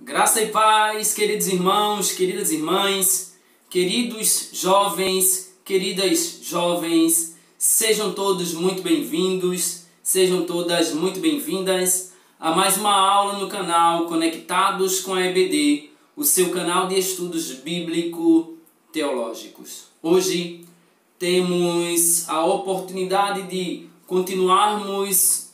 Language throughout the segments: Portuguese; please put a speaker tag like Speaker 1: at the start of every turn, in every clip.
Speaker 1: Graça e paz, queridos irmãos, queridas irmãs, queridos jovens, queridas jovens, sejam todos muito bem-vindos, sejam todas muito bem-vindas a mais uma aula no canal Conectados com a EBD, o seu canal de estudos bíblico-teológicos. Hoje temos a oportunidade de continuarmos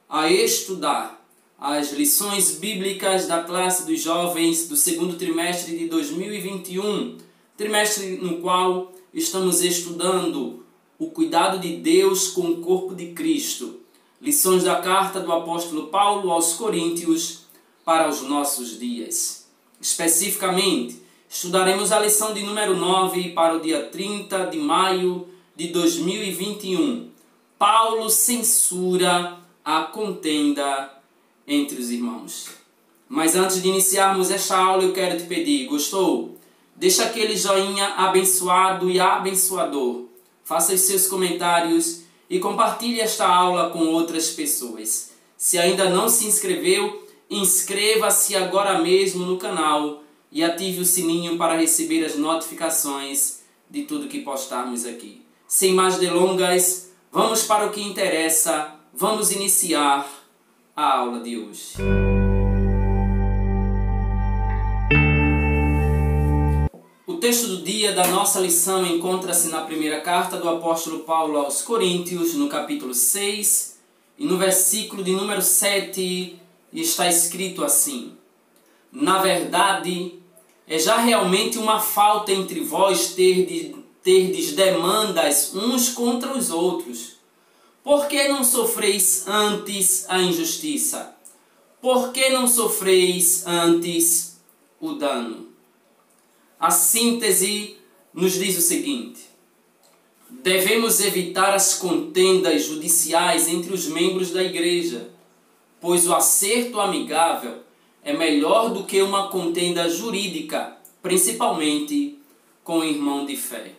Speaker 1: a estudar as lições bíblicas da classe dos jovens do segundo trimestre de 2021, trimestre no qual estamos estudando o cuidado de Deus com o corpo de Cristo, lições da carta do apóstolo Paulo aos Coríntios para os nossos dias. Especificamente, estudaremos a lição de número 9 para o dia 30 de maio de 2021. Paulo censura a contenda entre os irmãos. Mas antes de iniciarmos esta aula, eu quero te pedir, gostou? Deixa aquele joinha abençoado e abençoador. Faça os seus comentários e compartilhe esta aula com outras pessoas. Se ainda não se inscreveu, inscreva-se agora mesmo no canal e ative o sininho para receber as notificações de tudo que postarmos aqui. Sem mais delongas, vamos para o que interessa. Vamos iniciar a aula de hoje. O texto do dia da nossa lição encontra-se na primeira carta do apóstolo Paulo aos Coríntios, no capítulo 6, e no versículo de número 7, está escrito assim: Na verdade, é já realmente uma falta entre vós terdes demandas uns contra os outros. Por que não sofreis antes a injustiça? Por que não sofreis antes o dano? A síntese nos diz o seguinte: devemos evitar as contendas judiciais entre os membros da igreja, pois o acerto amigável é melhor do que uma contenda jurídica, principalmente com o irmão de fé.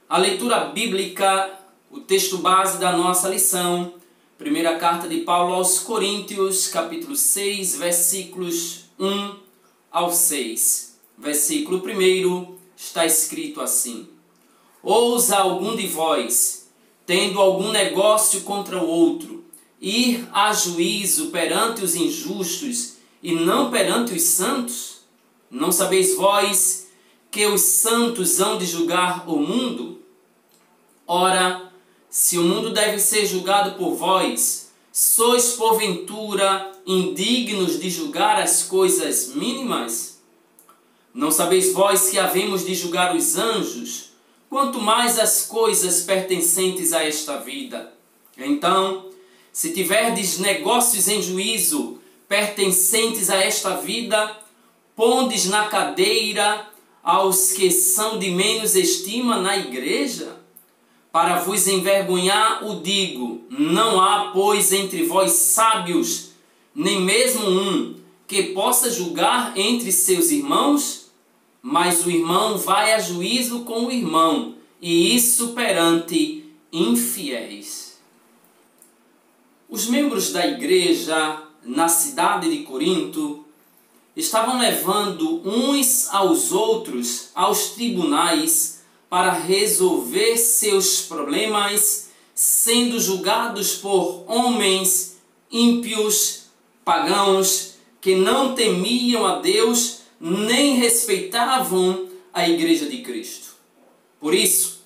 Speaker 1: A leitura bíblica, o texto base da nossa lição, primeira carta de Paulo aos Coríntios, capítulo 6, versículos 1 ao 6. Versículo 1 está escrito assim: Ousa algum de vós, tendo algum negócio contra o outro, ir a juízo perante os injustos e não perante os santos? Não sabeis vós que os santos hão de julgar o mundo? Ora, se o mundo deve ser julgado por vós, sois porventura indignos de julgar as coisas mínimas? Não sabeis vós que havemos de julgar os anjos, quanto mais as coisas pertencentes a esta vida? Então, se tiverdes negócios em juízo pertencentes a esta vida, pondes na cadeira aos que são de menos estima na igreja? Para vos envergonhar o digo, não há, pois, entre vós sábios, nem mesmo um, que possa julgar entre seus irmãos? Mas o irmão vai a juízo com o irmão, e isso perante infiéis. Os membros da igreja na cidade de Corinto estavam levando uns aos outros aos tribunais para resolver seus problemas, sendo julgados por homens ímpios, pagãos, que não temiam a Deus nem respeitavam a igreja de Cristo. Por isso,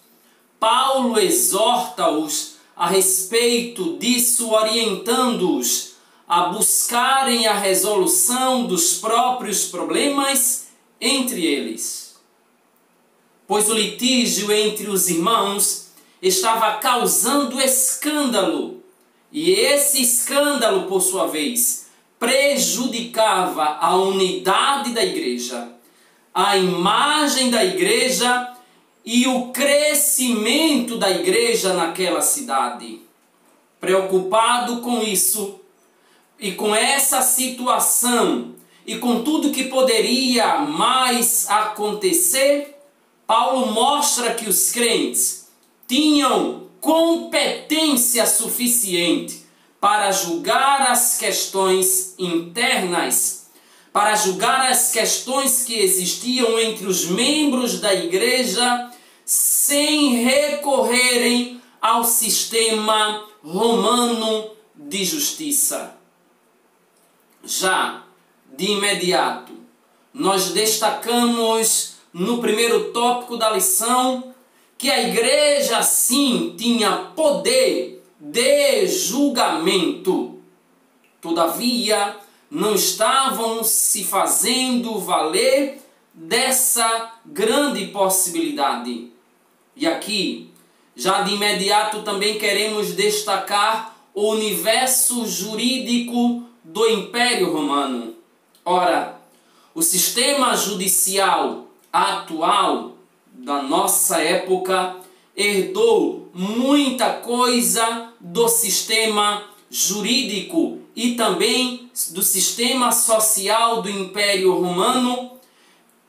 Speaker 1: Paulo exorta-os a respeito disso, orientando-os a buscarem a resolução dos próprios problemas entre eles. Pois o litígio entre os irmãos estava causando escândalo, e esse escândalo, por sua vez, prejudicava a unidade da igreja, a imagem da igreja e o crescimento da igreja naquela cidade. Preocupado com isso e com essa situação e com tudo que poderia mais acontecer, Paulo mostra que os crentes tinham competência suficiente para julgar as questões internas, para julgar as questões que existiam entre os membros da igreja, sem recorrerem ao sistema romano de justiça. Já de imediato, nós destacamos no primeiro tópico da lição que a igreja sim tinha poder de julgamento. Todavia, não estavam se fazendo valer dessa grande possibilidade. E aqui, já de imediato, também queremos destacar o universo jurídico do Império Romano. Ora, o sistema judicial atual da nossa época herdou muita coisa do sistema jurídico e também do sistema social do Império Romano,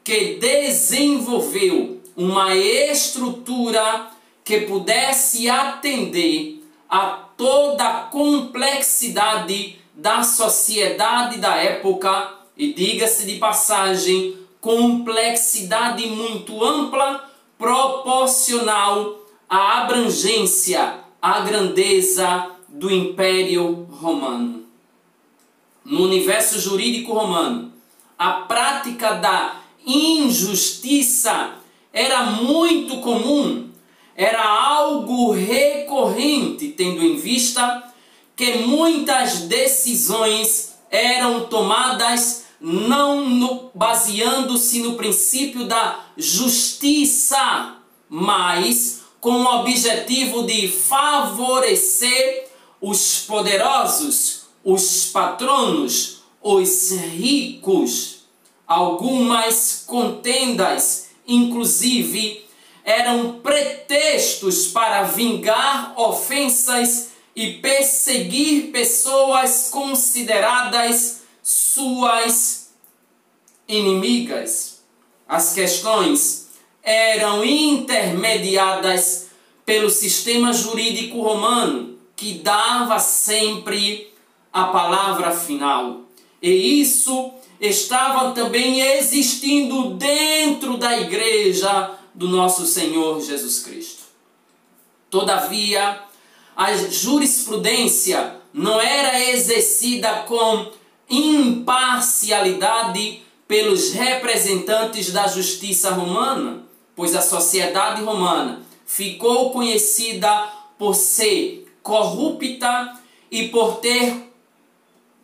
Speaker 1: que desenvolveu uma estrutura que pudesse atender a toda a complexidade da sociedade da época, e diga-se de passagem, complexidade muito ampla, proporcional à abrangência, à grandeza do Império Romano. No universo jurídico romano, a prática da injustiça era muito comum, era algo recorrente, tendo em vista que muitas decisões eram tomadas não baseando-se no princípio da justiça, mas com o objetivo de favorecer os poderosos, os patronos, os ricos. Algumas contendas, inclusive, eram pretextos para vingar ofensas e perseguir pessoas consideradas suas inimigas. As questões eram intermediadas pelo sistema jurídico romano, que dava sempre a palavra final. E isso estava também existindo dentro da igreja do nosso Senhor Jesus Cristo. Todavia, a jurisprudência não era exercida com imparcialidade pelos representantes da justiça romana, pois a sociedade romana ficou conhecida por ser corrupta e por ter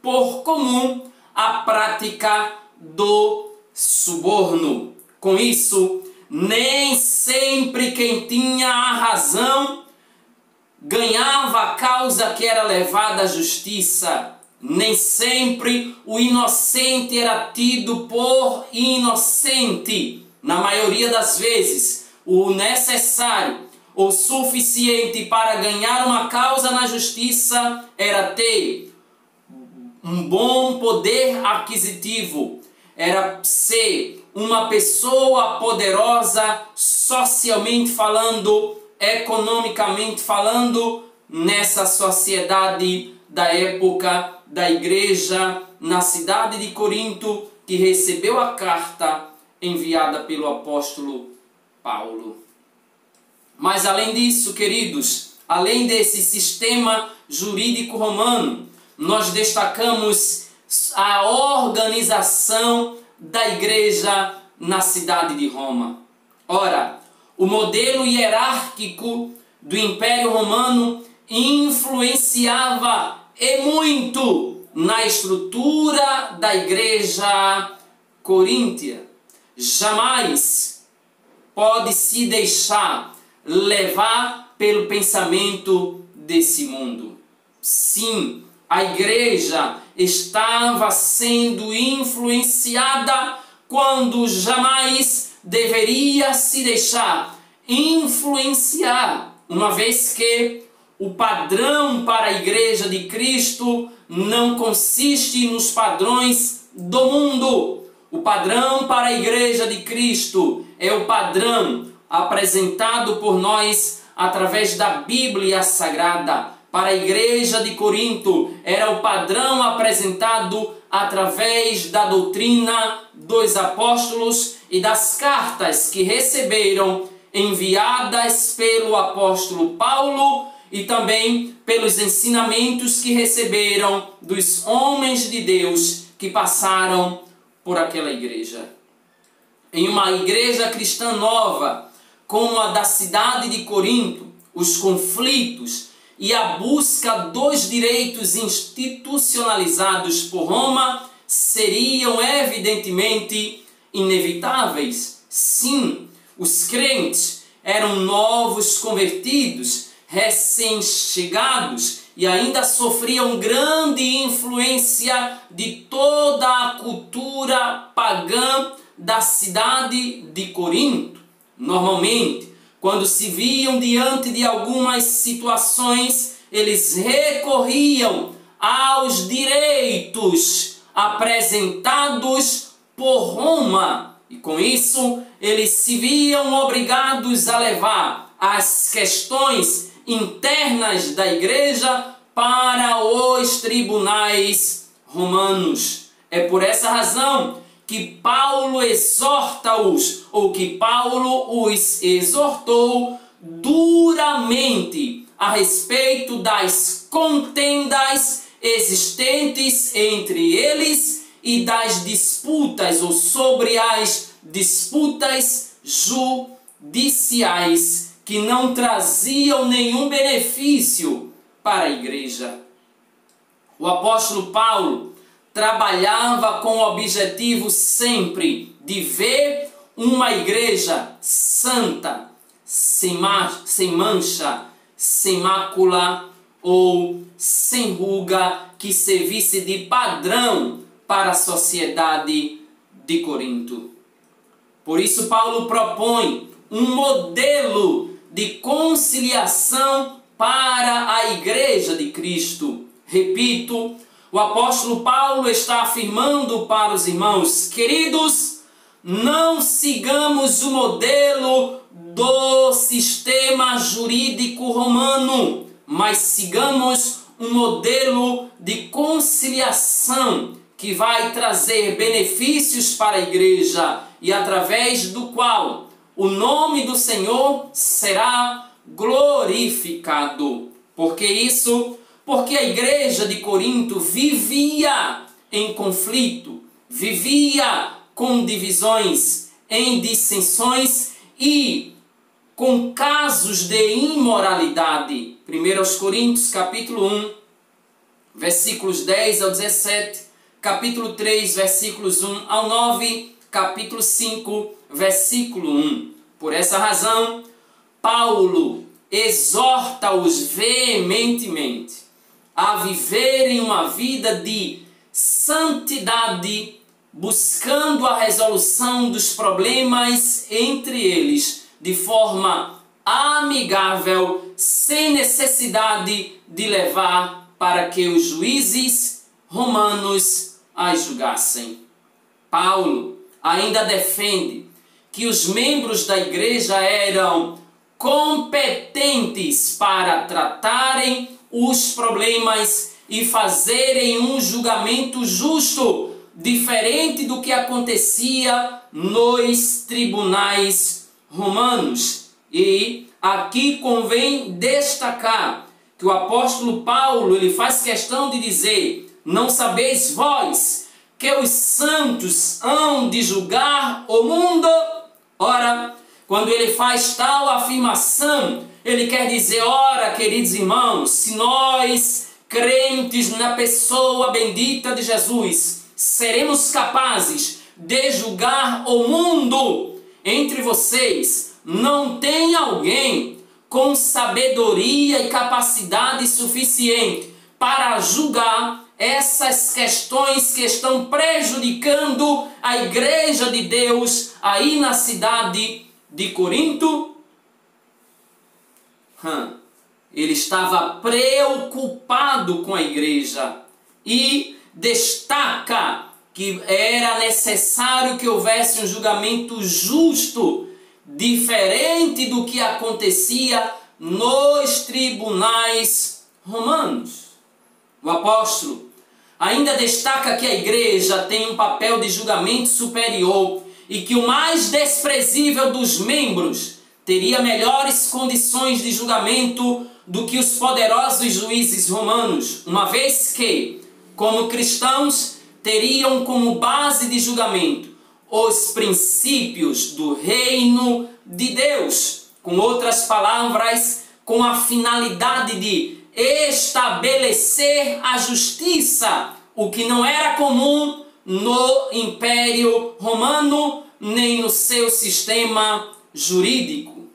Speaker 1: por comum a prática do suborno. Com isso, nem sempre quem tinha a razão ganhava a causa que era levada à justiça. Nem sempre o inocente era tido por inocente. Na maioria das vezes, o necessário ou suficiente para ganhar uma causa na justiça era ter um bom poder aquisitivo, era ser uma pessoa poderosa, socialmente falando, economicamente falando, nessa sociedade da época da igreja na cidade de Corinto, que recebeu a carta enviada pelo apóstolo Paulo. Mas além disso, queridos, além desse sistema jurídico romano, nós destacamos a organização da igreja na cidade de Roma. Ora, o modelo hierárquico do Império Romano influenciava e muito na estrutura da igreja coríntia. Jamais pode se deixar levar pelo pensamento desse mundo. Sim, a igreja estava sendo influenciada quando jamais deveria se deixar influenciar, uma vez que o padrão para a igreja de Cristo não consiste nos padrões do mundo. O padrão para a igreja de Cristo é o padrão apresentado por nós através da Bíblia Sagrada, para a igreja de Corinto era o padrão apresentado através da doutrina dos apóstolos e das cartas que receberam, enviadas pelo apóstolo Paulo, e também pelos ensinamentos que receberam dos homens de Deus que passaram por aquela igreja. Em uma igreja cristã nova, como a da cidade de Corinto, os conflitos e a busca dos direitos institucionalizados por Roma seriam evidentemente inevitáveis. Sim, os crentes eram novos convertidos, recém-chegados, e ainda sofriam grande influência de toda a cultura pagã da cidade de Corinto. Normalmente, quando se viam diante de algumas situações, eles recorriam aos direitos apresentados por Roma, e com isso eles se viam obrigados a levar as questões internas da igreja para os tribunais romanos. É por essa razão que Paulo exorta-os, ou que Paulo os exortou duramente a respeito das contendas existentes entre eles e das disputas, ou sobre as disputas judiciais que não traziam nenhum benefício para a igreja. O apóstolo Paulo trabalhava com o objetivo sempre de ver uma igreja santa, sem mancha, sem mácula ou sem ruga, que servisse de padrão para a sociedade de Corinto. Por isso Paulo propõe um modelo de conciliação para a igreja de Cristo. Repito, o apóstolo Paulo está afirmando para os irmãos: queridos, não sigamos o modelo do sistema jurídico romano, mas sigamos um modelo de conciliação que vai trazer benefícios para a igreja e através do qual o nome do Senhor será glorificado. Por que isso? Porque a igreja de Corinto vivia em conflito, vivia com divisões, em dissensões e com casos de imoralidade. 1 Coríntios capítulo 1, versículos 10 ao 17, capítulo 3, versículos 1 ao 9, capítulo 5, versículo 1. Por essa razão, Paulo exorta-os veementemente a viverem uma vida de santidade, buscando a resolução dos problemas entre eles de forma amigável, sem necessidade de levar para que os juízes romanos as julgassem. Paulo ainda defende que os membros da igreja eram competentes para tratarem os problemas e fazerem um julgamento justo, diferente do que acontecia nos tribunais romanos. E aqui convém destacar que o apóstolo Paulo ele faz questão de dizer: não sabeis vós que os santos hão de julgar o mundo? Ora, quando ele faz tal afirmação, ele quer dizer: ora, queridos irmãos, se nós, crentes na pessoa bendita de Jesus, seremos capazes de julgar o mundo, entre vocês não tem alguém com sabedoria e capacidade suficiente para julgar essas questões que estão prejudicando a igreja de Deus aí na cidade de Corinto? Ele estava preocupado com a igreja e destaca que era necessário que houvesse um julgamento justo, diferente do que acontecia nos tribunais romanos. O apóstolo ainda destaca que a igreja tem um papel de julgamento superior e que o mais desprezível dos membros teria melhores condições de julgamento do que os poderosos juízes romanos, uma vez que, como cristãos, teriam como base de julgamento os princípios do reino de Deus. Com outras palavras, com a finalidade de estabelecer a justiça, o que não era comum no Império Romano, nem no seu sistema jurídico.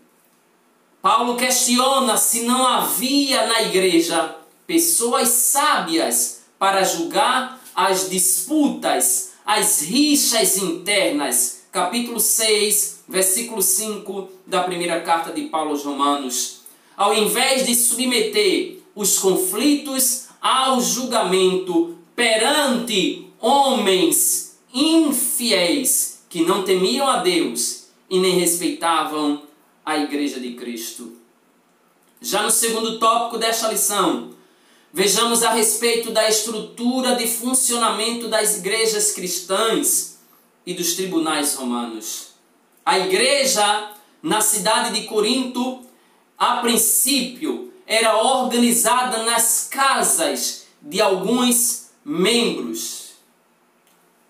Speaker 1: Paulo questiona se não havia na igreja pessoas sábias para julgar as disputas, as rixas internas. Capítulo 6, versículo 5 da primeira carta de Paulo aos Romanos. Ao invés de submeter os conflitos ao julgamento perante homens infiéis que não temiam a Deus e nem respeitavam a Igreja de Cristo. Já no segundo tópico desta lição, vejamos a respeito da estrutura de funcionamento das igrejas cristãs e dos tribunais romanos. A igreja na cidade de Corinto, a princípio, era organizada nas casas de alguns membros.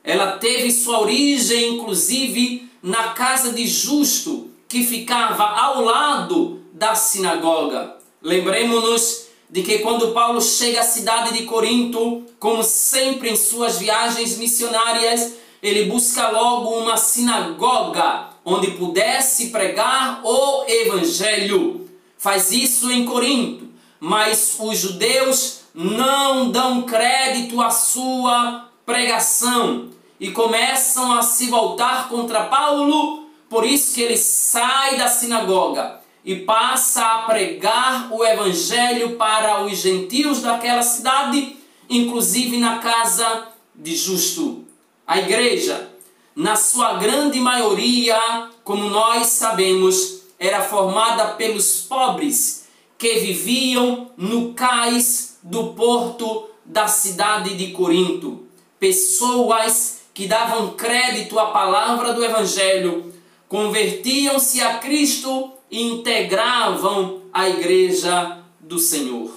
Speaker 1: Ela teve sua origem, inclusive, na casa de Justo, que ficava ao lado da sinagoga. Lembremos-nos de que quando Paulo chega à cidade de Corinto, como sempre em suas viagens missionárias, ele busca logo uma sinagoga onde pudesse pregar o evangelho. Faz isso em Corinto, mas os judeus não dão crédito à sua pregação e começam a se voltar contra Paulo. Por isso que ele sai da sinagoga e passa a pregar o evangelho para os gentios daquela cidade, inclusive na casa de Justo. A igreja, na sua grande maioria, como nós sabemos, era formada pelos pobres que viviam no cais do porto da cidade de Corinto. Pessoas que davam crédito à palavra do evangelho, convertiam-se a Cristo e integravam a igreja do Senhor.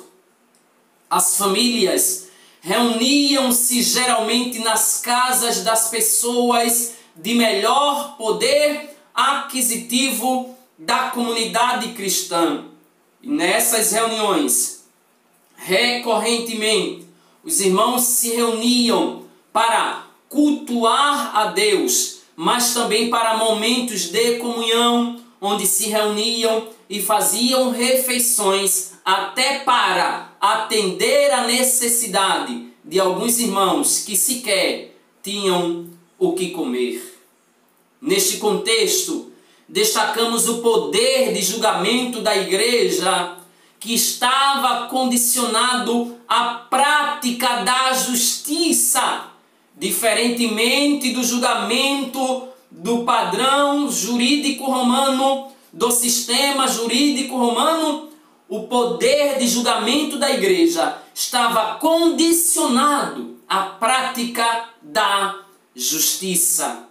Speaker 1: As famílias reuniam-se geralmente nas casas das pessoas de melhor poder aquisitivo da comunidade cristã. E nessas reuniões, recorrentemente, os irmãos se reuniam para cultuar a Deus, mas também para momentos de comunhão, onde se reuniam e faziam refeições até para atender a necessidade de alguns irmãos que sequer tinham o que comer. Neste contexto, destacamos o poder de julgamento da igreja, que estava condicionado à prática da justiça, diferentemente do julgamento do padrão jurídico romano, do sistema jurídico romano. O poder de julgamento da igreja estava condicionado à prática da justiça.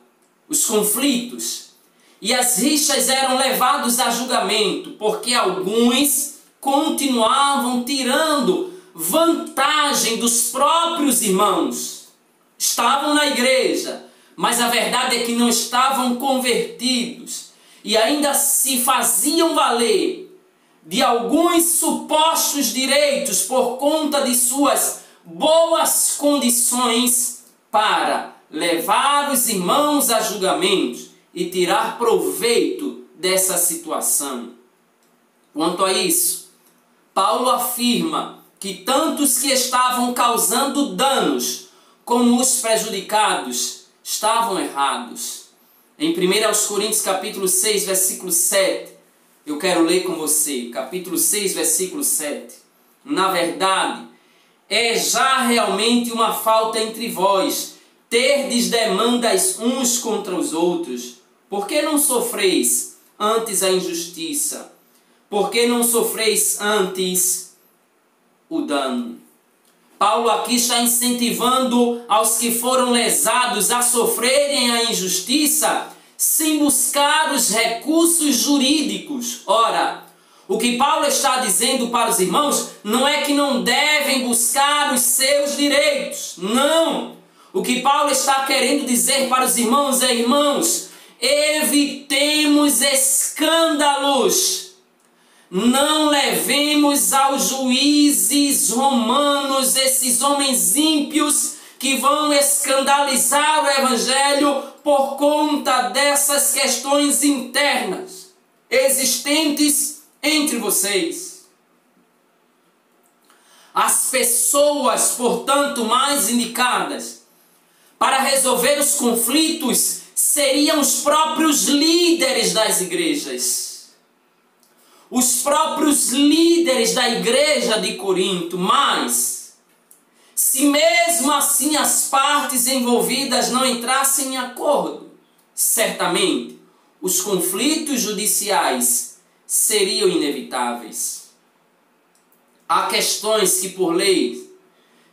Speaker 1: Os conflitos e as rixas eram levados a julgamento, porque alguns continuavam tirando vantagem dos próprios irmãos. Estavam na igreja, mas a verdade é que não estavam convertidos e ainda se faziam valer de alguns supostos direitos por conta de suas boas condições para levar os irmãos a julgamentos e tirar proveito dessa situação. Quanto a isso, Paulo afirma que tanto os que estavam causando danos como os prejudicados estavam errados. Em 1 Coríntios capítulo 6, versículo 7, eu quero ler com você, capítulo 6, versículo 7. Na verdade, é já realmente uma falta entre vós, terdes demandas uns contra os outros. Por que não sofreis antes a injustiça? Por que não sofreis antes o dano. Paulo aqui está incentivando aos que foram lesados a sofrerem a injustiça sem buscar os recursos jurídicos. Ora, o que Paulo está dizendo para os irmãos não é que não devem buscar os seus direitos. Não! O que Paulo está querendo dizer para os irmãos é: irmãos, evitemos escândalos. Não levemos aos juízes romanos esses homens ímpios que vão escandalizar o Evangelho por conta dessas questões internas existentes entre vocês. As pessoas, portanto, mais indicadas para resolver os conflitos seriam os próprios líderes das igrejas. Os próprios líderes da igreja de Corinto. Mas, se mesmo assim as partes envolvidas não entrassem em acordo, certamente os conflitos judiciais seriam inevitáveis. Há questões que, por lei,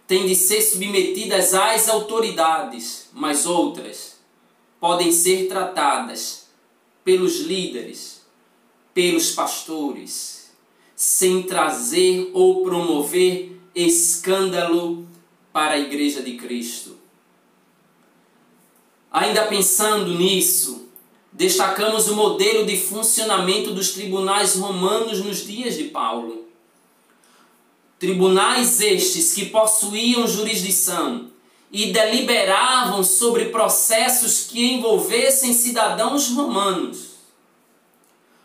Speaker 1: têm de ser submetidas às autoridades, mas outras podem ser tratadas pelos líderes, pelos pastores, sem trazer ou promover escândalo para a igreja de Cristo. Ainda pensando nisso, destacamos o modelo de funcionamento dos tribunais romanos nos dias de Paulo. Tribunais estes que possuíam jurisdição e deliberavam sobre processos que envolvessem cidadãos romanos,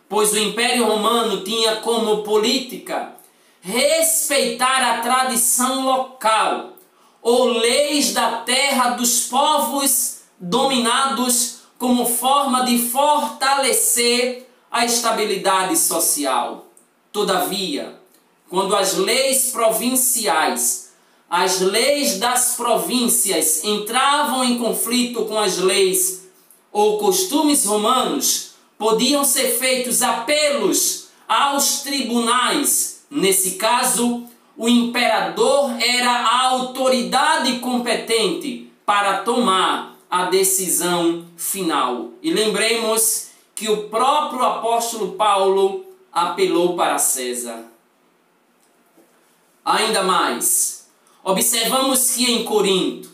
Speaker 1: pois o Império Romano tinha como política respeitar a tradição local ou leis da terra dos povos dominados como forma de fortalecer a estabilidade social. Todavia, quando as leis provinciais, as leis das províncias entravam em conflito com as leis ou costumes romanos, podiam ser feitos apelos aos tribunais. Nesse caso, o imperador era a autoridade competente para tomar a decisão final. E lembremos que o próprio apóstolo Paulo apelou para César. Ainda mais, observamos que em Corinto,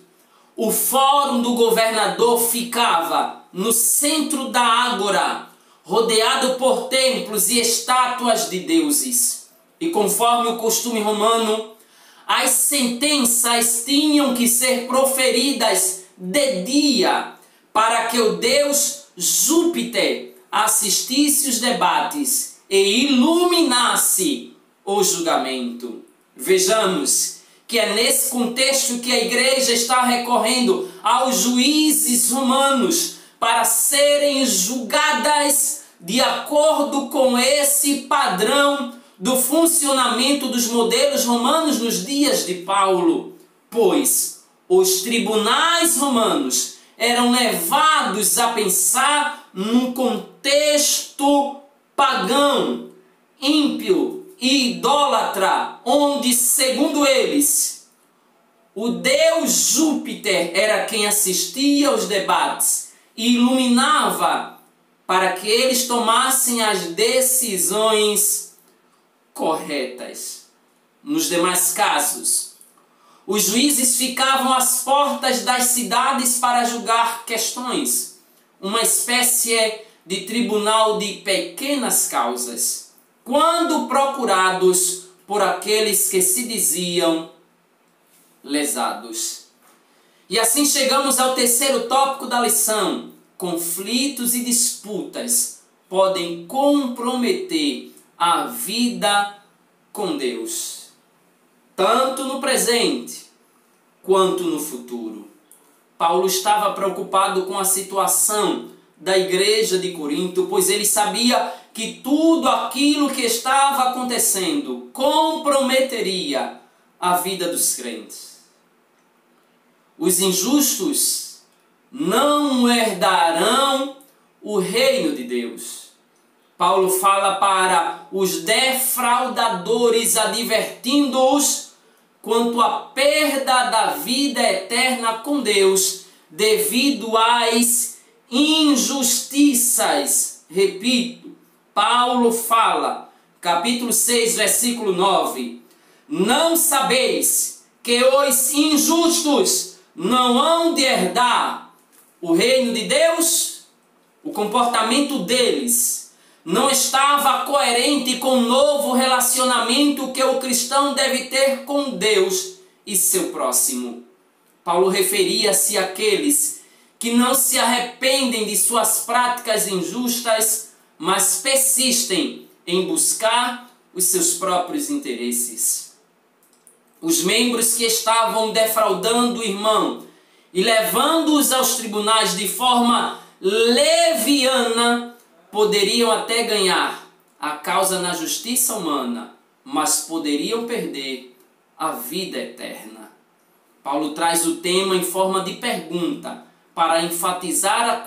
Speaker 1: o fórum do governador ficava no centro da ágora, rodeado por templos e estátuas de deuses. E conforme o costume romano, as sentenças tinham que ser proferidas de dia, para que o deus Júpiter assistisse os debates e iluminasse o julgamento. Vejamos que é nesse contexto que a igreja está recorrendo aos juízes romanos para serem julgadas de acordo com esse padrão do funcionamento dos modelos romanos nos dias de Paulo, pois os tribunais romanos eram levados a pensar num contexto pagão, ímpio e idólatra, onde, segundo eles, o deus Júpiter era quem assistia aos debates e iluminava para que eles tomassem as decisões corretas. Nos demais casos, os juízes ficavam às portas das cidades para julgar questões, uma espécie de tribunal de pequenas causas, quando procurados por aqueles que se diziam lesados. E assim chegamos ao terceiro tópico da lição. Conflitos e disputas podem comprometer a vida com Deus, tanto no presente quanto no futuro. Paulo estava preocupado com a situação da igreja de Corinto, pois ele sabia que tudo aquilo que estava acontecendo comprometeria a vida dos crentes. Os injustos não herdarão o reino de Deus. Paulo fala para os defraudadores, advertindo-os quanto à perda da vida eterna com Deus devido às injustiças. Repito, Paulo fala, capítulo 6, versículo 9: não sabeis que os injustos não hão de herdar o reino de Deus? O comportamento deles não estava coerente com o novo relacionamento que o cristão deve ter com Deus e seu próximo. Paulo referia-se àqueles que não se arrependem de suas práticas injustas, mas persistem em buscar os seus próprios interesses. Os membros que estavam defraudando o irmão e levando-os aos tribunais de forma leviana poderiam até ganhar a causa na justiça humana, mas poderiam perder a vida eterna. Paulo traz o tema em forma de pergunta para enfatizar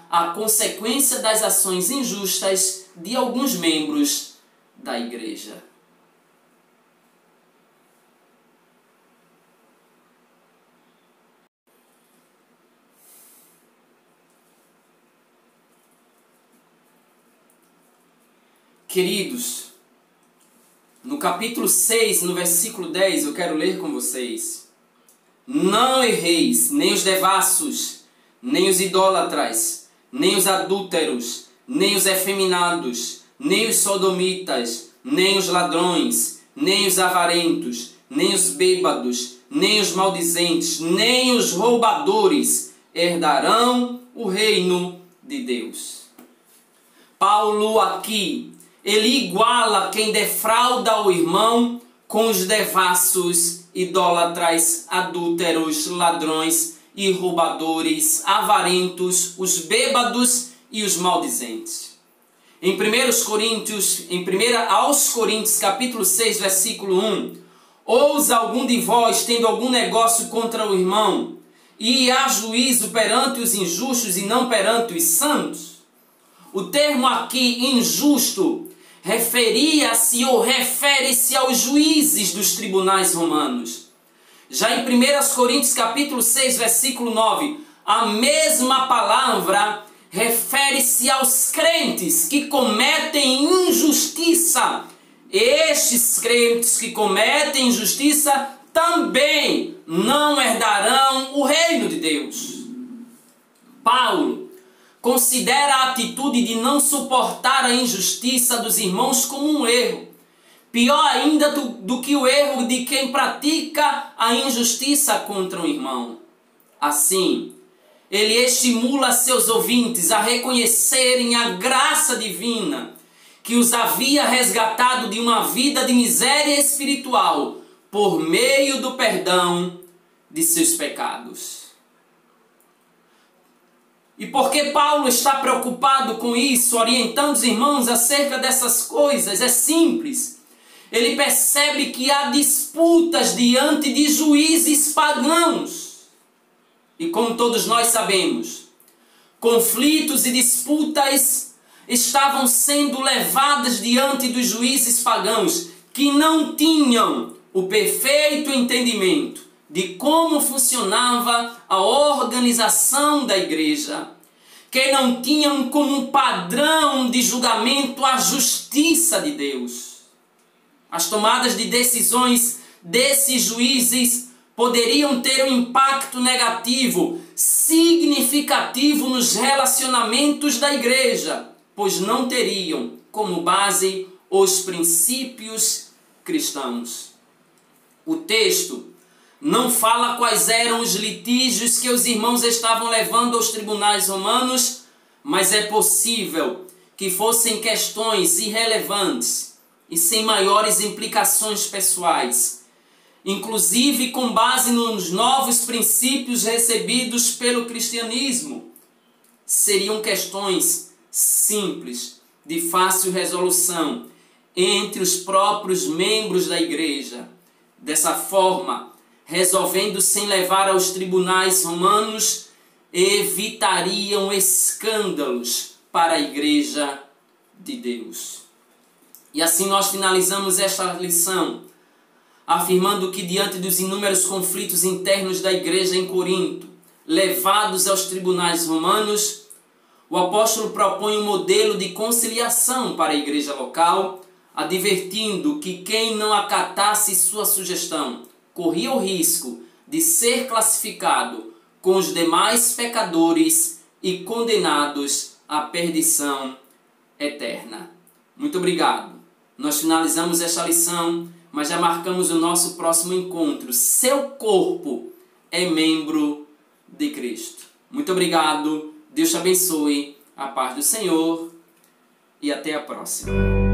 Speaker 1: a consequência das ações injustas de alguns membros da igreja. Queridos, no capítulo 6, no versículo 10, eu quero ler com vocês. Não erreis, nem os devassos, nem os idólatras, nem os adúlteros, nem os efeminados, nem os sodomitas, nem os ladrões, nem os avarentos, nem os bêbados, nem os maldizentes, nem os roubadores herdarão o reino de Deus. Paulo aqui, ele iguala quem defrauda o irmão com os devassos, idólatras, adúlteros, ladrões e roubadores, avarentos, os bêbados e os maldizentes. Em 1 aos Coríntios, capítulo 6, versículo 1, ousa algum de vós, tendo algum negócio contra o irmão, e há juízo perante os injustos e não perante os santos? O termo aqui, injusto, referia-se ou refere-se aos juízes dos tribunais romanos. Já em 1 Coríntios capítulo 6, versículo 9, a mesma palavra refere-se aos crentes que cometem injustiça. Estes crentes que cometem injustiça também não herdarão o reino de Deus. Paulo considera a atitude de não suportar a injustiça dos irmãos como um erro. Pior ainda do que o erro de quem pratica a injustiça contra um irmão. Assim, ele estimula seus ouvintes a reconhecerem a graça divina que os havia resgatado de uma vida de miséria espiritual por meio do perdão de seus pecados. E porque Paulo está preocupado com isso, orientando os irmãos acerca dessas coisas, é simples. Ele percebe que há disputas diante de juízes pagãos. E como todos nós sabemos, conflitos e disputas estavam sendo levadas diante dos juízes pagãos que não tinham o perfeito entendimento de como funcionava a organização da igreja, que não tinham como padrão de julgamento a justiça de Deus. As tomadas de decisões desses juízes poderiam ter um impacto negativo, significativo nos relacionamentos da igreja, pois não teriam como base os princípios cristãos. O texto não fala quais eram os litígios que os irmãos estavam levando aos tribunais romanos, mas é possível que fossem questões irrelevantes e sem maiores implicações pessoais, inclusive com base nos novos princípios recebidos pelo cristianismo. Seriam questões simples, de fácil resolução entre os próprios membros da igreja. Dessa forma, resolvendo sem levar aos tribunais romanos, evitariam escândalos para a igreja de Deus. E assim nós finalizamos esta lição, afirmando que diante dos inúmeros conflitos internos da igreja em Corinto, levados aos tribunais romanos, o apóstolo propõe um modelo de conciliação para a igreja local, advertindo que quem não acatasse sua sugestão corria o risco de ser classificado com os demais pecadores e condenados à perdição eterna. Muito obrigado. Nós finalizamos esta lição, mas já marcamos o nosso próximo encontro. Seu corpo é membro de Cristo. Muito obrigado. Deus te abençoe. A paz do Senhor e até a próxima.